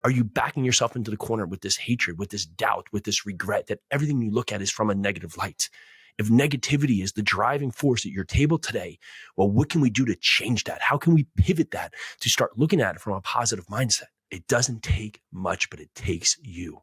Are you backing yourself into the corner with this hatred, with this doubt, with this regret that everything you look at is from a negative light? If negativity is the driving force at your table today, well, what can we do to change that? How can we pivot that to start looking at it from a positive mindset? It doesn't take much, but it takes you.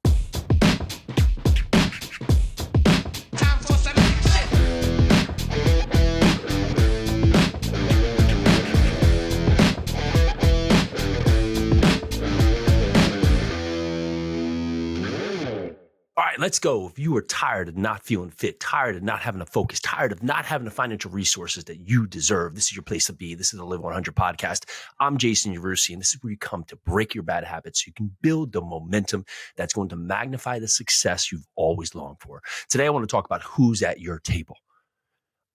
All right, let's go. If you are tired of not feeling fit, tired of not having to focus, tired of not having the financial resources that you deserve, this is your place to be. This is the Live 100 podcast. I'm Jason Yarusi, and this is where you come to break your bad habits so you can build the momentum that's going to magnify the success you've always longed for. Today, I want to talk about who's at your table.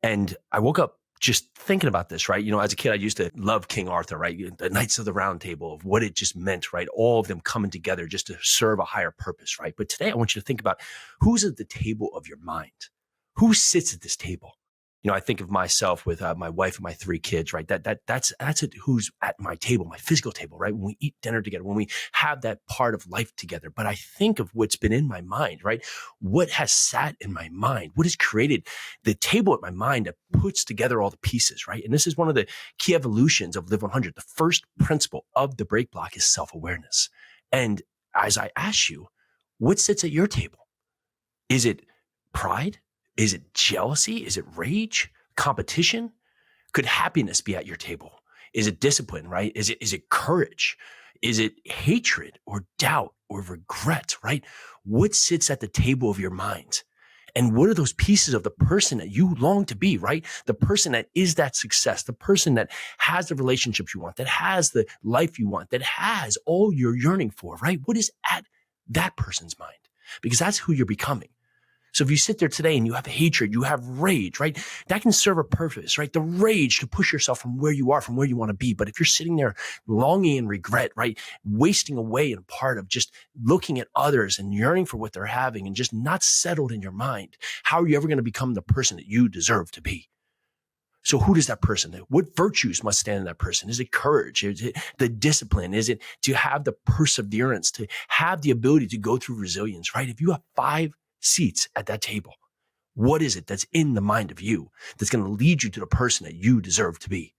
And I woke up just thinking about this, right? As a kid, I used to love King Arthur, right? The Knights of the Round Table, of what it just meant, right? All of them coming together just to serve a higher purpose, right? But today I want you to think about who's at the table of your mind. Who sits at this table? I think of myself with my wife and my 3 kids, right? That's it. Who's at my table, my physical table, right? When we eat dinner together, when we have that part of life together. But I think of what's been in my mind, right? What has sat in my mind? What has created the table at my mind that puts together all the pieces, right? And this is one of the key evolutions of Live 100. The first principle of the break block is self-awareness. And as I ask you, what sits at your table? Is it pride? Is it jealousy? Is it rage? Competition? Could happiness be at your table? Is it discipline, right? Is it courage? Is it hatred or doubt or regret, right? What sits at the table of your mind? And what are those pieces of the person that you long to be, right? The person that is that success, the person that has the relationships you want, that has the life you want, that has all you're yearning for, right? What is at that person's mind? Because that's who you're becoming. So if you sit there today and you have hatred, you have rage, right? That can serve a purpose, right? The rage to push yourself from where you are, from where you want to be. But if you're sitting there longing and regret, right? Wasting away in part of just looking at others and yearning for what they're having and just not settled in your mind, how are you ever going to become the person that you deserve to be? So who does that person? What virtues must stand in that person? Is it courage? Is it the discipline? Is it to have the perseverance, to have the ability to go through resilience, right? If you have 5 seats at that table, what is it that's in the mind of you that's going to lead you to the person that you deserve to be?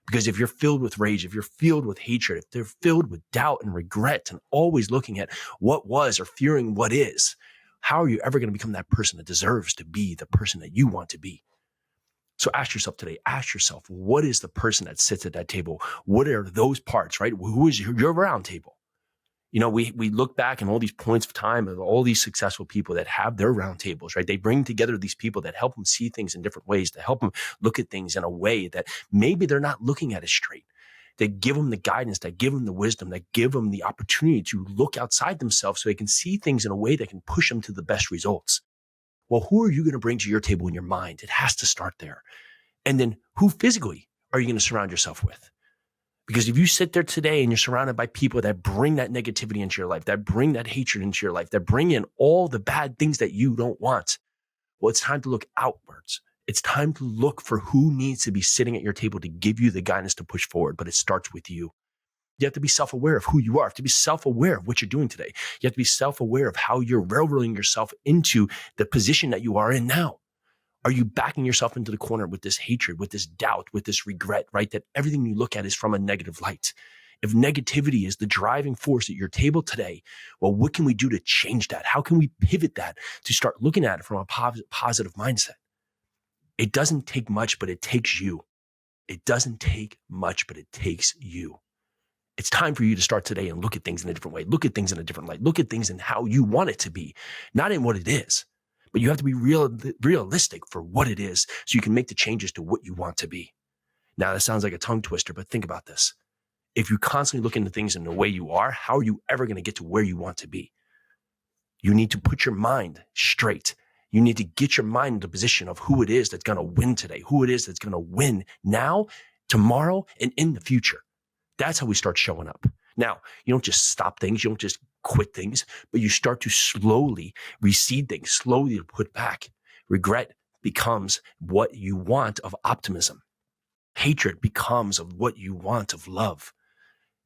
Because if you're filled with rage, if you're filled with hatred, if they're filled with doubt and regret and always looking at what was or fearing what is, how are you ever going to become that person that deserves to be the person that you want to be? So ask yourself today, what is the person that sits at that table? What are those parts, right? Who is your round table? We look back in all these points of time of all these successful people that have their round tables, right? They bring together these people that help them see things in different ways, to help them look at things in a way that maybe they're not looking at it straight. They give them the guidance, that give them the wisdom, that give them the opportunity to look outside themselves so they can see things in a way that can push them to the best results. Well, who are you going to bring to your table in your mind? It has to start there. And then who physically are you going to surround yourself with? Because if you sit there today and you're surrounded by people that bring that negativity into your life, that bring that hatred into your life, that bring in all the bad things that you don't want, well, it's time to look outwards. It's time to look for who needs to be sitting at your table to give you the guidance to push forward. But it starts with you. You have to be self-aware of who you are. You have to be self-aware of what you're doing today. You have to be self-aware of how you're railroading yourself into the position that you are in now. Are you backing yourself into the corner with this hatred, with this doubt, with this regret, right? That everything you look at is from a negative light. If negativity is the driving force at your table today, well, what can we do to change that? How can we pivot that to start looking at it from a positive mindset? It doesn't take much, but it takes you. It doesn't take much, but it takes you. It's time for you to start today and look at things in a different way. Look at things in a different light. Look at things in how you want it to be, not in what it is. But you have to be realistic for what it is so you can make the changes to what you want to be. Now, that sounds like a tongue twister, but think about this. If you constantly look into things in the way you are, how are you ever going to get to where you want to be? You need to put your mind straight. You need to get your mind into the position of who it is that's going to win today, who it is that's going to win now, tomorrow, and in the future. That's how we start showing up. Now, you don't just stop things. You don't just quit things, but you start to slowly recede things, slowly put back. Regret becomes what you want of optimism. Hatred becomes of what you want of love.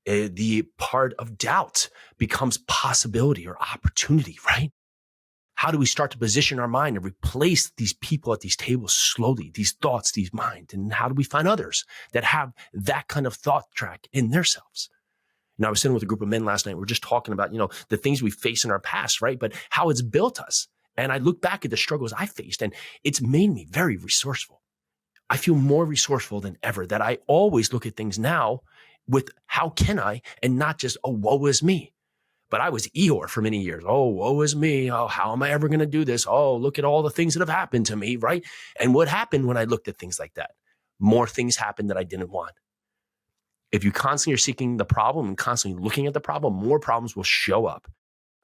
The part of doubt becomes possibility or opportunity, right? How do we start to position our mind and replace these people at these tables slowly, these thoughts, these minds? And how do we find others that have that kind of thought track in themselves? I was sitting with a group of men last night. We were just talking about, the things we face in our past, right? But how it's built us. And I look back at the struggles I faced, and it's made me very resourceful. I feel more resourceful than ever, that I always look at things now with how can I, and not just, oh, woe is me. But I was Eeyore for many years. Oh, woe is me. Oh, how am I ever going to do this? Oh, look at all the things that have happened to me, right? And what happened when I looked at things like that? More things happened that I didn't want. If you constantly are seeking the problem and constantly looking at the problem, more problems will show up.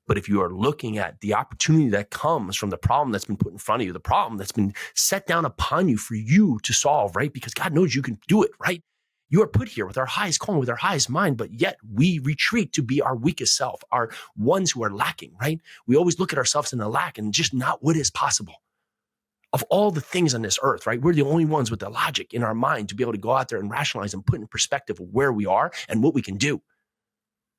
But if you are looking at the opportunity that comes from the problem that's been put in front of you, the problem that's been set down upon you for you to solve, right? Because God knows you can do it, right? You are put here with our highest calling, with our highest mind, but yet we retreat to be our weakest self, our ones who are lacking, right? We always look at ourselves in the lack and just not what is possible. Of all the things on this earth, right? We're the only ones with the logic in our mind to be able to go out there and rationalize and put in perspective of where we are and what we can do.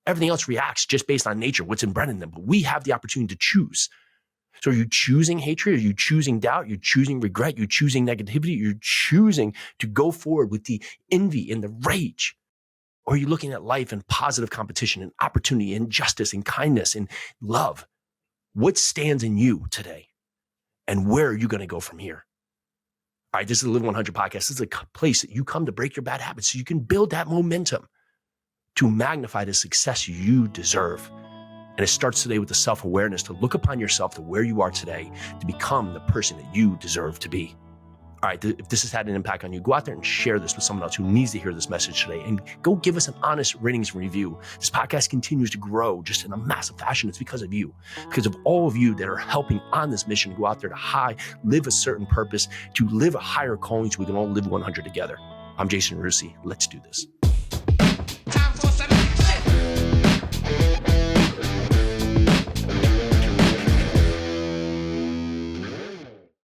Everything else reacts just based on nature, what's inbred in them. But we have the opportunity to choose. So are you choosing hatred? Are you choosing doubt? You're choosing regret? You're choosing negativity? You're choosing to go forward with the envy and the rage? Or are you looking at life in positive competition and opportunity and justice and kindness and love? What stands in you today? And where are you going to go from here? All right, this is the Live 100 podcast. This is a place that you come to break your bad habits so you can build that momentum to magnify the success you deserve. And it starts today with the self-awareness to look upon yourself to where you are today to become the person that you deserve to be. All right, if this has had an impact on you, go out there and share this with someone else who needs to hear this message today, and go give us an honest ratings and review. This podcast continues to grow just in a massive fashion. It's because of you, because of all of you that are helping on this mission to go out there to live a certain purpose, to live a higher calling so we can all live 100 together. I'm Jason Yarusi. Let's do this.